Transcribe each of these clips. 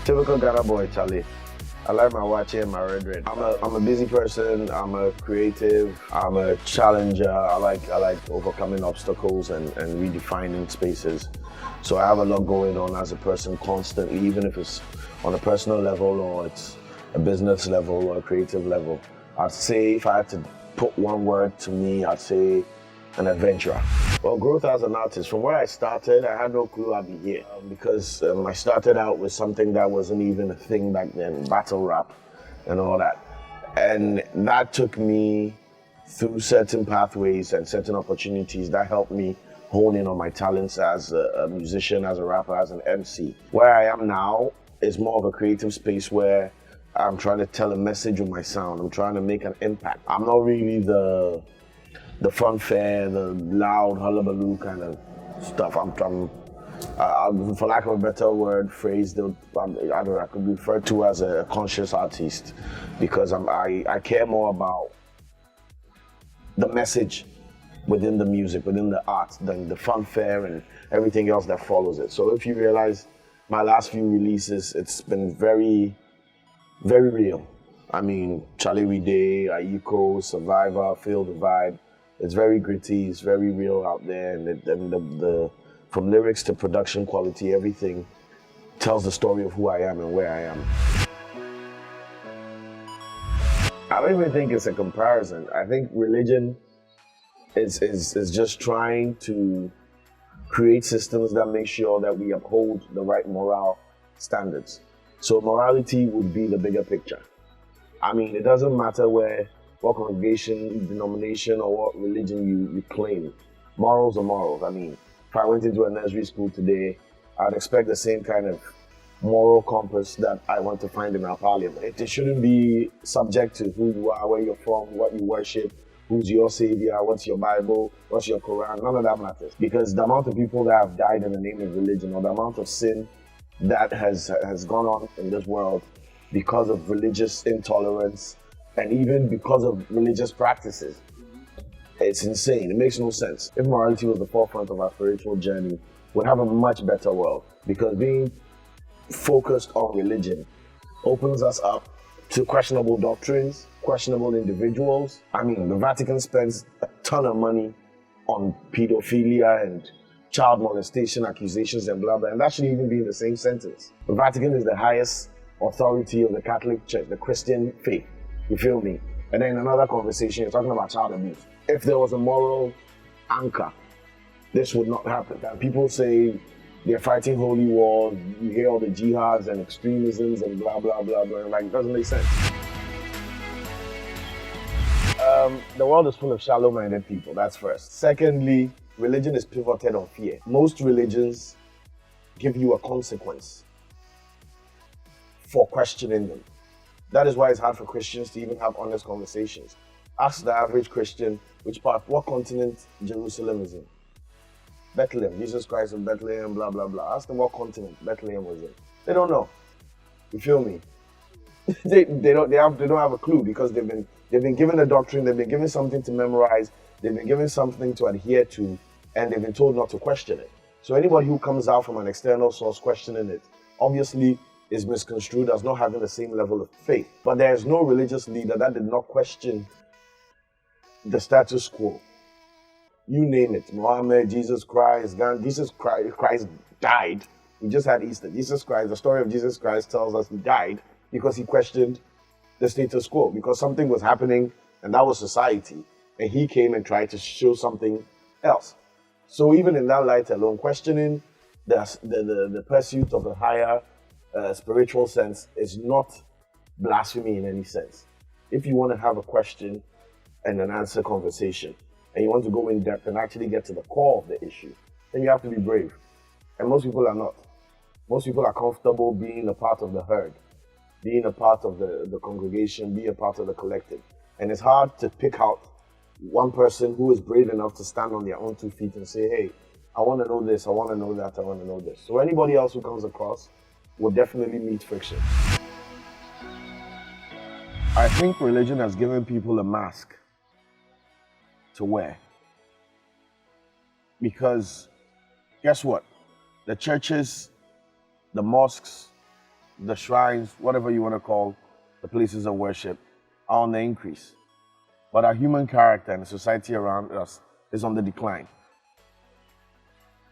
Typical Ghana boy, Charlie. I like my watch and my red. I'm a busy person. I'm a creative. I'm a challenger. I like overcoming obstacles and redefining spaces. So I have a lot going on as a person constantly, even if it's on a personal level or it's a business level or a creative level. I'd say if I had to put one word to me, I'd say an adventurer. Well, growth as an artist, from where I started, I had no clue I'd be here because I started out with something that wasn't even a thing back then, battle rap and all that. And that took me through certain pathways and certain opportunities that helped me hone in on my talents as a musician, as a rapper, as an MC. Where I am now is more of a creative space where I'm trying to tell a message with my sound. I'm trying to make an impact. I'm not really the funfair, the loud hullabaloo kind of stuff. For lack of a better word, phrase, I don't know, I could be referred to as a conscious artist because I care more about the message within the music, within the art, than the funfair and everything else that follows it. So if you realize my last few releases, it's been very, very real. I mean, Charlie We Day, Aiko, Survivor, Feel the Vibe. It's very gritty, it's very real out there, and the from lyrics to production quality, everything tells the story of who I am and where I am. I don't even think it's a comparison. I think religion is just trying to create systems that make sure that we uphold the right moral standards. So morality would be the bigger picture. I mean, it doesn't matter what congregation, denomination, or what religion you claim. Morals are morals. I mean, if I went into a nursery school today, I'd expect the same kind of moral compass that I want to find in our parliament. It shouldn't be subject to who you are, where you're from, what you worship, who's your savior, what's your Bible, what's your Quran. None of that matters. Because the amount of people that have died in the name of religion, or the amount of sin that has gone on in this world because of religious intolerance, and even because of religious practices. It's insane. It makes no sense. If morality was the forefront of our spiritual journey, we'd have a much better world. Because being focused on religion opens us up to questionable doctrines, questionable individuals. I mean, the Vatican spends a ton of money on pedophilia and child molestation accusations and blah, blah, and that shouldn't even be in the same sentence. The Vatican is the highest authority of the Catholic Church, the Christian faith. You feel me? And then in another conversation, you're talking about child abuse. If there was a moral anchor, this would not happen. And people say they're fighting holy wars, you hear all the jihads and extremisms and blah, blah, blah, blah. Like, it doesn't make sense. The world is full of shallow-minded people, that's first. Secondly, religion is pivoted on fear. Most religions give you a consequence for questioning them. That is why it's hard for Christians to even have honest conversations. Ask the average Christian what continent Jerusalem is in. Bethlehem, Jesus Christ of Bethlehem, blah, blah, blah. Ask them what continent Bethlehem was in. They don't know. You feel me? they don't have a clue because they've been given a doctrine, they've been given something to memorize, they've been given something to adhere to, and they've been told not to question it. So anybody who comes out from an external source questioning it, obviously is misconstrued as not having the same level of faith. But there is no religious leader that did not question the status quo. You name it, Muhammad, Jesus Christ, Christ died. We just had Easter. Jesus Christ, the story of Jesus Christ tells us he died because he questioned the status quo, because something was happening and that was society. And he came and tried to show something else. So even in that light alone, questioning the pursuit of a higher spiritual sense is not blasphemy in any sense. If you want to have a question and an answer conversation, and you want to go in depth and actually get to the core of the issue, then you have to be brave. And most people are not. Most people are comfortable being a part of the herd, being a part of the congregation, being a part of the collective. And it's hard to pick out one person who is brave enough to stand on their own 2 feet and say, hey, I want to know this, I want to know that, I want to know this. So anybody else who comes across will definitely meet friction. I think religion has given people a mask to wear. Because guess what? The churches, the mosques, the shrines, whatever you want to call the places of worship, are on the increase. But our human character and the society around us is on the decline.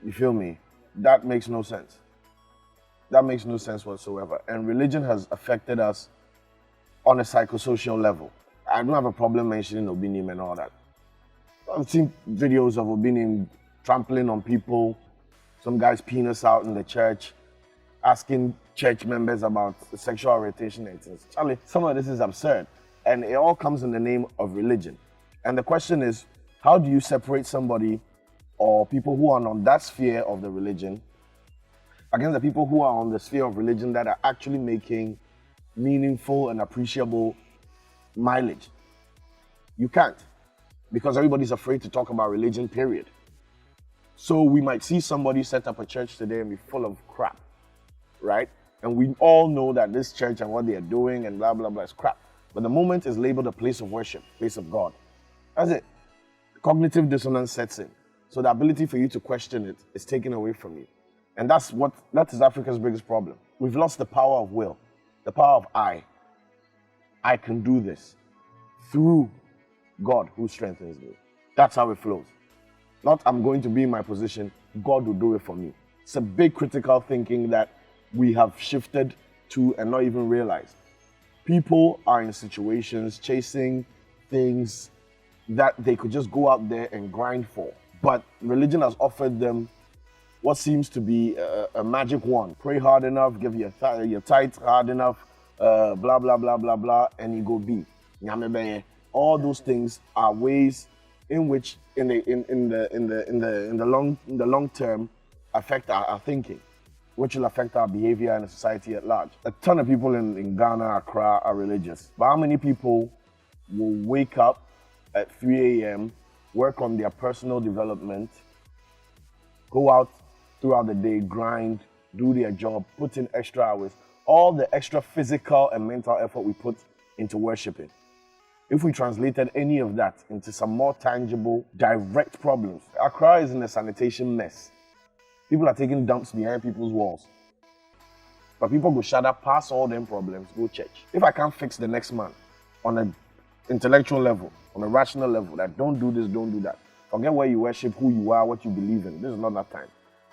You feel me? That makes no sense. That makes no sense whatsoever. And religion has affected us on a psychosocial level. I don't have a problem mentioning Obinim and all that. I've seen videos of Obinim trampling on people, some guys peeing us out in the church, asking church members about sexual orientation and things. Charlie, some of this is absurd. And it all comes in the name of religion. And the question is, how do you separate somebody or people who are on that sphere of the religion against the people who are on the sphere of religion that are actually making meaningful and appreciable mileage? You can't, because everybody's afraid to talk about religion, period. So we might see somebody set up a church today and be full of crap, right? And we all know that this church and what they are doing and blah, blah, blah is crap. But the moment is labeled a place of worship, place of God. That's it. Cognitive dissonance sets in. So the ability for you to question it is taken away from you. And that is Africa's biggest problem. We've lost the power of will, the power of I. I can do this through God who strengthens me. That's how it flows. Not I'm going to be in my position, God will do it for me. It's a big critical thinking that we have shifted to and not even realized. People are in situations chasing things that they could just go out there and grind for. But religion has offered them what seems to be a magic wand. Pray hard enough, give your tithe hard enough, blah, blah, blah, blah, blah, and you go be. All those things are ways in which in the long term affect our thinking, which will affect our behavior and society at large. A ton of people in Ghana, Accra are religious. But how many people will wake up at 3 a.m., work on their personal development, go out throughout the day, grind, do their job, put in extra hours, all the extra physical and mental effort we put into worshiping? If we translated any of that into some more tangible, direct problems. Accra is in a sanitation mess. People are taking dumps behind people's walls. But people go shut up, pass all them problems, go church. If I can't fix the next man on an intellectual level, on a rational level, that don't do this, don't do that. Forget where you worship, who you are, what you believe in. This is not that time.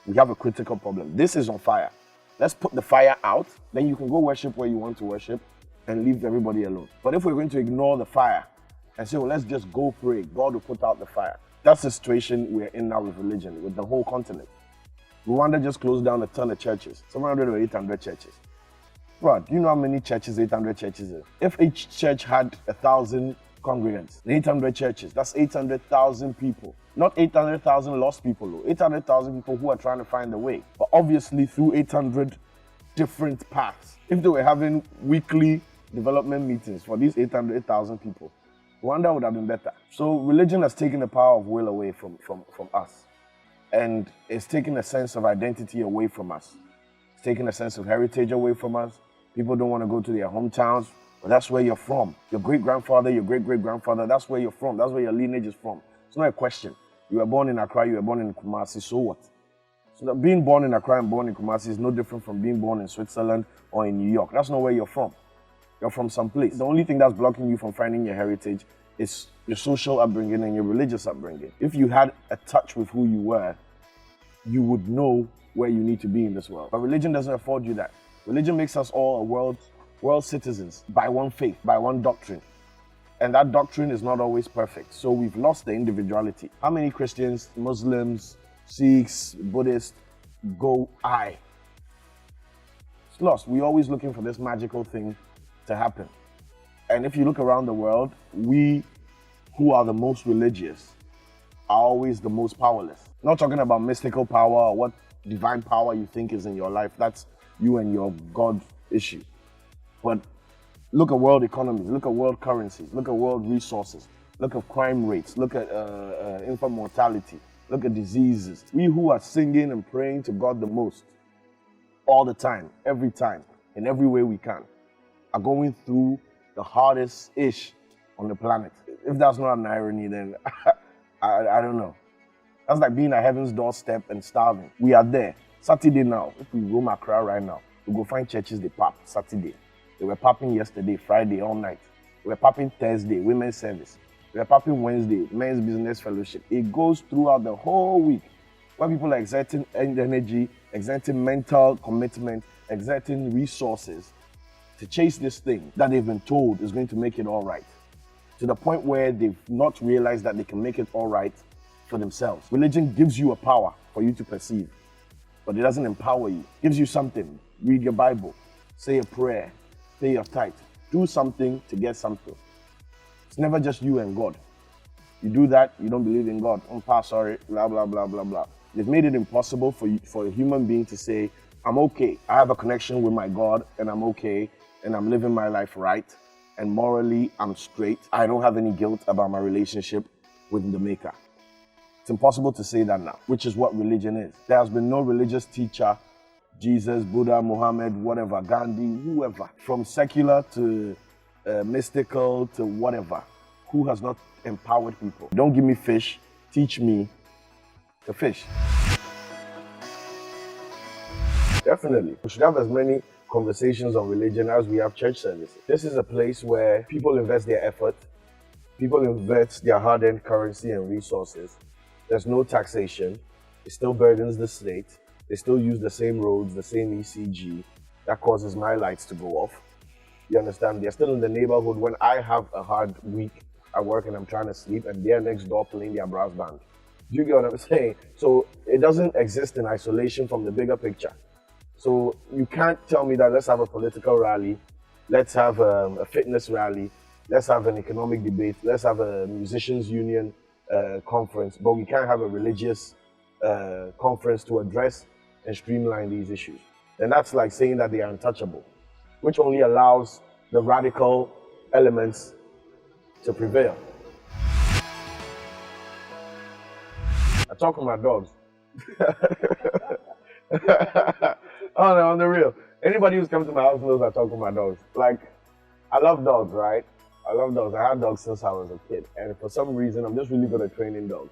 We have a critical problem. This is on fire. Let's put the fire out, then you can go worship where you want to worship and leave everybody alone. But if we're going to ignore the fire and say, well, let's just go pray, God will put out the fire. That's the situation we're in now with religion, with the whole continent. Rwanda just closed down a ton of churches, 700 or 800 churches. Bro, do you know how many churches 800 churches is? If each church had 1,000 congregants, 800 churches, that's 800,000 people. Not 800,000 lost people, though. 800,000 people who are trying to find the way. But obviously through 800 different paths. If they were having weekly development meetings for these 800,000 people, Rwanda would have been better. So religion has taken the power of will away from us. And it's taking a sense of identity away from us. It's taking a sense of heritage away from us. People don't want to go to their hometowns, but that's where you're from. Your great-grandfather, your great-great-grandfather, that's where you're from. That's where your lineage is from. It's not a question. You were born in Accra, you were born in Kumasi, so what? So being born in Accra and born in Kumasi is no different from being born in Switzerland or in New York. That's not where you're from. You're from someplace. The only thing that's blocking you from finding your heritage is your social upbringing and your religious upbringing. If you had a touch with who you were, you would know where you need to be in this world. But religion doesn't afford you that. Religion makes us all a world citizens by one faith, by one doctrine. And that doctrine is not always perfect. So we've lost the individuality. How many Christians, Muslims, Sikhs, Buddhists go I? It's lost. We're always looking for this magical thing to happen. And if you look around the world, we who are the most religious are always the most powerless. Not talking about mystical power or what divine power you think is in your life. That's you and your God issue. But look at world economies, look at world currencies, look at world resources, look at crime rates, look at infant mortality, look at diseases. We who are singing and praying to God the most, all the time, every time, in every way we can, are going through the hardest ish on the planet. If that's not an irony, then I don't know. That's like being at heaven's doorstep and starving. We are there. Saturday now, if we roam Accra right now, You go find churches, they pop Saturday. They were popping yesterday, Friday, all night. They were popping Thursday, women's service. They were popping Wednesday, men's business fellowship. It goes throughout the whole week, where people are exerting energy, exerting mental commitment, exerting resources to chase this thing that they've been told is going to make it all right. To the point where they've not realized that they can make it all right for themselves. Religion gives you a power for you to perceive, but it doesn't empower you. It gives you something. Read your Bible, say a prayer, pay your tithe, do something to get something. It's never just you and God. You do that, you don't believe in God. Sorry, blah, blah, blah, blah, blah. They've made it impossible for a human being to say, I'm okay. I have a connection with my God and I'm okay and I'm living my life right and morally I'm straight. I don't have any guilt about my relationship with the Maker. It's impossible to say that now, which is what religion is. There has been no religious teacher, Jesus, Buddha, Muhammad, whatever, Gandhi, whoever, from secular to mystical to whatever, who has not empowered people. Don't give me fish, teach me to fish. Definitely. We should have as many conversations on religion as we have church services. This is a place where people invest their effort, people invest their hard-earned currency and resources. There's no taxation. It still burdens the state. They still use the same roads, the same ECG. That causes my lights to go off. You understand? They're still in the neighborhood when I have a hard week at work and I'm trying to sleep and they're next door playing their brass band. Do you get what I'm saying? So it doesn't exist in isolation from the bigger picture. So you can't tell me that let's have a political rally, let's have a fitness rally, let's have an economic debate, let's have a musicians union conference, but we can't have a religious conference to address and streamline these issues. And that's like saying that they are untouchable, which only allows the radical elements to prevail. I talk with my dogs. Oh no, on the real. Anybody who's come to my house knows I talk with my dogs. Like, I love dogs, right? I love dogs. I had dogs since I was a kid. And for some reason, I'm just really good at training dogs.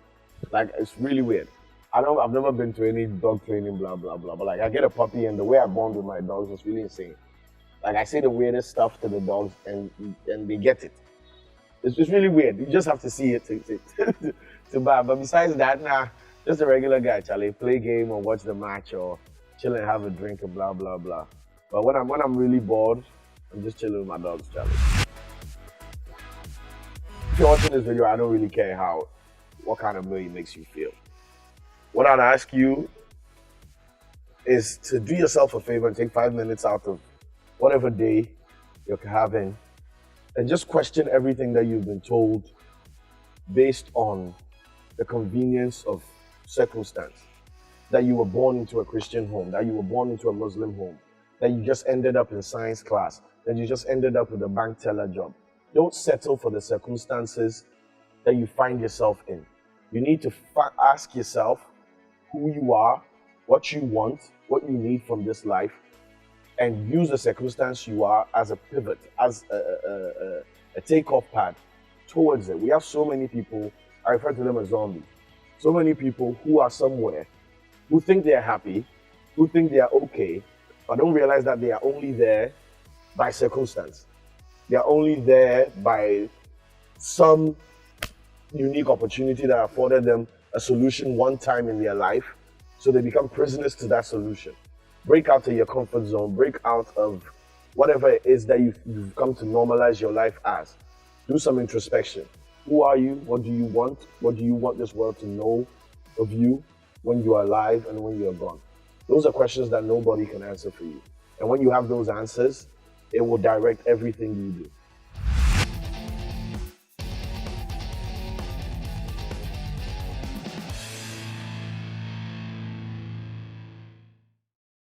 Like, it's really weird. I've never been to any dog training, blah, blah, blah. But like, I get a puppy and the way I bond with my dogs is really insane. Like, I say the weirdest stuff to the dogs and they get it. It's just really weird. You just have to see it to buy. But besides that, nah, just a regular guy, Charlie. Play game or watch the match or chill and have a drink and blah, blah, blah. But when I'm really bored, I'm just chilling with my dogs, Charlie. If you're watching this video, I don't really care what kind of way it makes you feel. What I'd ask you is to do yourself a favor and take 5 minutes out of whatever day you're having and just question everything that you've been told based on the convenience of circumstance. That you were born into a Christian home, that you were born into a Muslim home, that you just ended up in science class, that you just ended up with a bank teller job. Don't settle for the circumstances that you find yourself in. You need to ask yourself who you are, what you want, what you need from this life, and use the circumstance you are as a pivot, as a takeoff pad towards it. We have so many people, I refer to them as zombies, so many people who are somewhere, who think they're happy, who think they are okay, but don't realize that they are only there by circumstance. They are only there by some unique opportunity that afforded them a solution one time in their life, so they become prisoners to that solution. Break out of your comfort zone, break out of whatever it is that you've come to normalize your life as. Do some introspection. Who are you? What do you want? What do you want this world to know of you when you are alive and when you are gone? Those are questions that nobody can answer for you. And when you have those answers, it will direct everything you do.